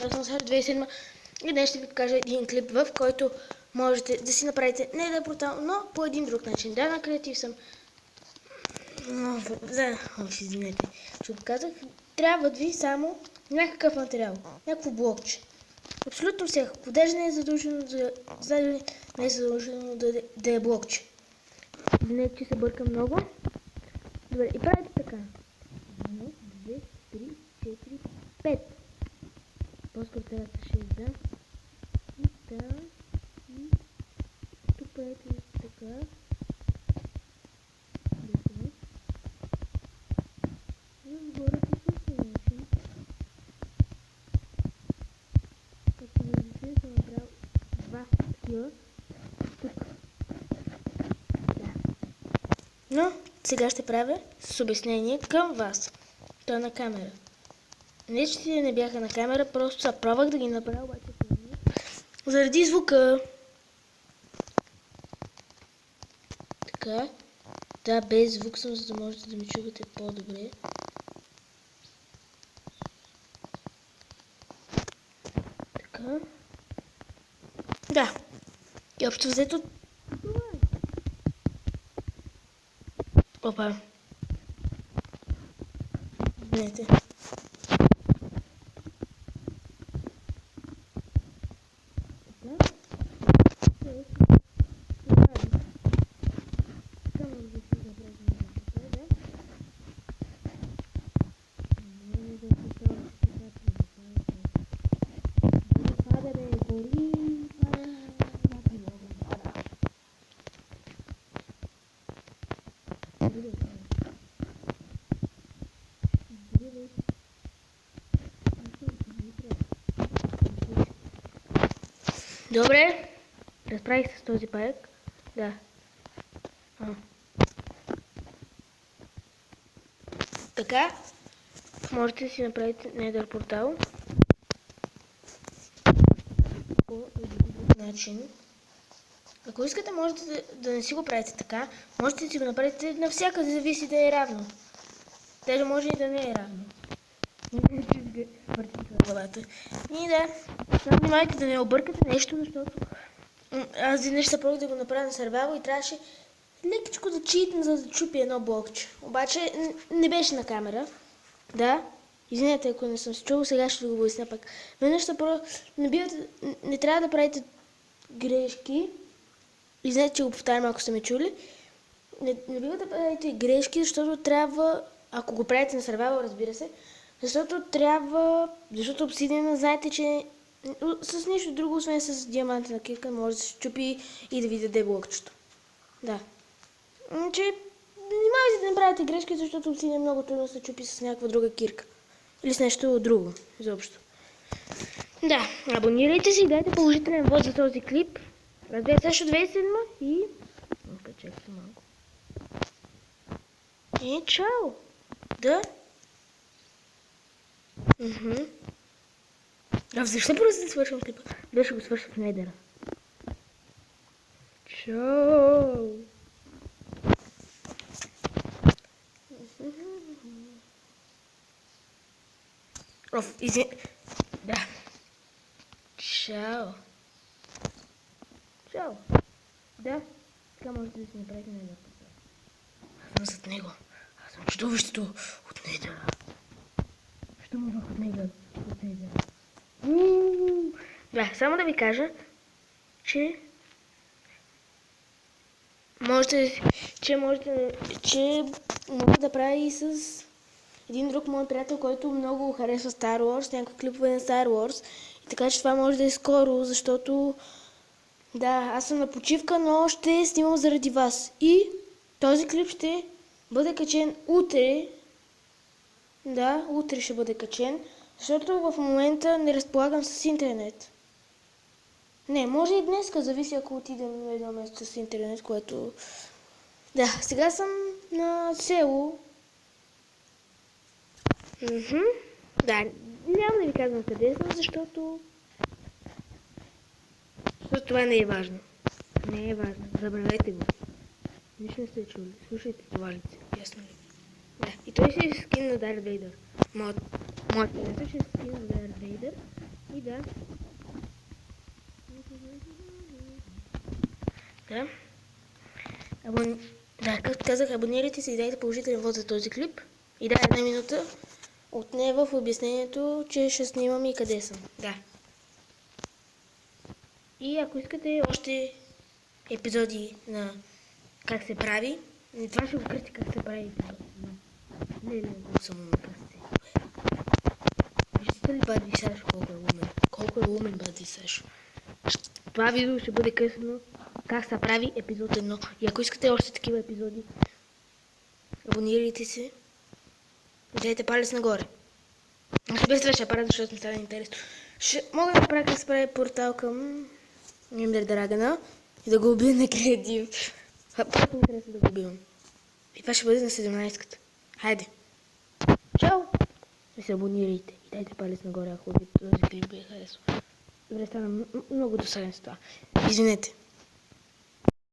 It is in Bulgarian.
аз съм Сара 2007 и днес ще ви покажа един клип, в който можете да си направите не да е портал, но по един друг начин. Да, на креатив съм. Извинете, че го казах. Трябват ви само някакъв материал, някакво блокче. Абсолютно всякакво. Даже не е задължено да е блокче. Извинете, че се бърка много. Добре, и правите така. 1, 2, 3, 4, 5. По-скоро трябва да 6, да. И така. И тук правите така. Отгоре по същия начин. Като виждате, съм направил два такива. Тук. Да. Но сега ще правя с обяснение към вас. То е на камера. Не, че не бяха на камера, просто са пробвах да ги направя, обаче заради звука. Така. Да, без звук съм, за да можете да ми чувате по-добре. Така. Да. И общо взето. Опа. Извинете. Добре, разправих с този паяк. Да. Така, можете да си направите Nether портал по един начин. Ако искате, можете да не си го правите така, можете да си го направите навсякъде, зависи да е равно. Даже може и да не е равно. Въртите на главата. И да, само внимайте да не объркате нещо, защото аз веднъж се пробвах да го направя на survival и трябваше лекичко да читна, за да чупи едно блокче. Обаче не беше на камера. Да, извинете, ако не съм се чул, сега ще ви го обясня пак. Веднъж се пробвах, не трябва да правите грешки. Извинете, че го повтарям, ако сте ме чули. Не бива да правите грешки, защото трябва, ако го правите на survival, разбира се, защото обсидиана, знаете, че с нищо друго, освен с диамантена кирка, може да се чупи и да ви даде блокчето. Да. Че внимавайте да не правите грешки, защото обсидиана много трудно се чупи с някаква друга кирка. Или с нещо друго, изобщо. Да, абонирайте се и дайте положителен вод за този клип. Разбира също 2007 и... Чакайте малко. И чао! Да? Защо просто да свършвам клипа? Да, ще го свърша в Недера. Чао! Да. Чао! Чао! Да, така можете да си направите Недер. Аз съм зад него. Аз съм чудовището от Недера. Що му от Недера? Да, само да ви кажа, че мога да правя и с един друг мой приятел, който много харесва Star Wars, някакви клипове на Star Wars. И така че това може да е скоро, защото да, аз съм на почивка, но ще снимам заради вас. И този клип ще бъде качен утре. Да, утре ще бъде качен, защото в момента не разполагам с интернет. Не, може и днеска, зависи ако отидем на едно място с интернет, което... Да, сега съм на село. Да, няма да ви казвам къде съм, защото това не е важно. Не е важно, забравете го. Нищо не сте чули, слушайте това лице, ясно ли? Да, и той си е скин на Дарт Вейдър. Моят приятел ще е скин на Дарт Вейдър. И да. Да. Да, както казах, абонирайте се и дайте положителен вод за този клип. И да, 1 минута отне в обяснението, че ще снимам и къде съм. Да. И ако искате още епизоди на как се прави, това ще го кръсти как се прави епизод. Не, го съм умен, как се. Виждате ли Бади Сашо колко е умен? Колко е умен Бади Сашо? Това видео ще бъде късно как се прави епизод 1. И ако искате още такива епизоди, абонирайте се и дайте палец нагоре. Аз без това ще правя, защото ми става интересно. Мога да направя как се прави портал към Нимдер Драгана и да го убия на креатив. Просто ми интересно да го убивам. И това ще бъде на 17-ката. Хайде. Чао! И се абонирайте и дайте палец нагоре, ако този клип ви е харесал. Добре, стана много досаден с това. Извинете.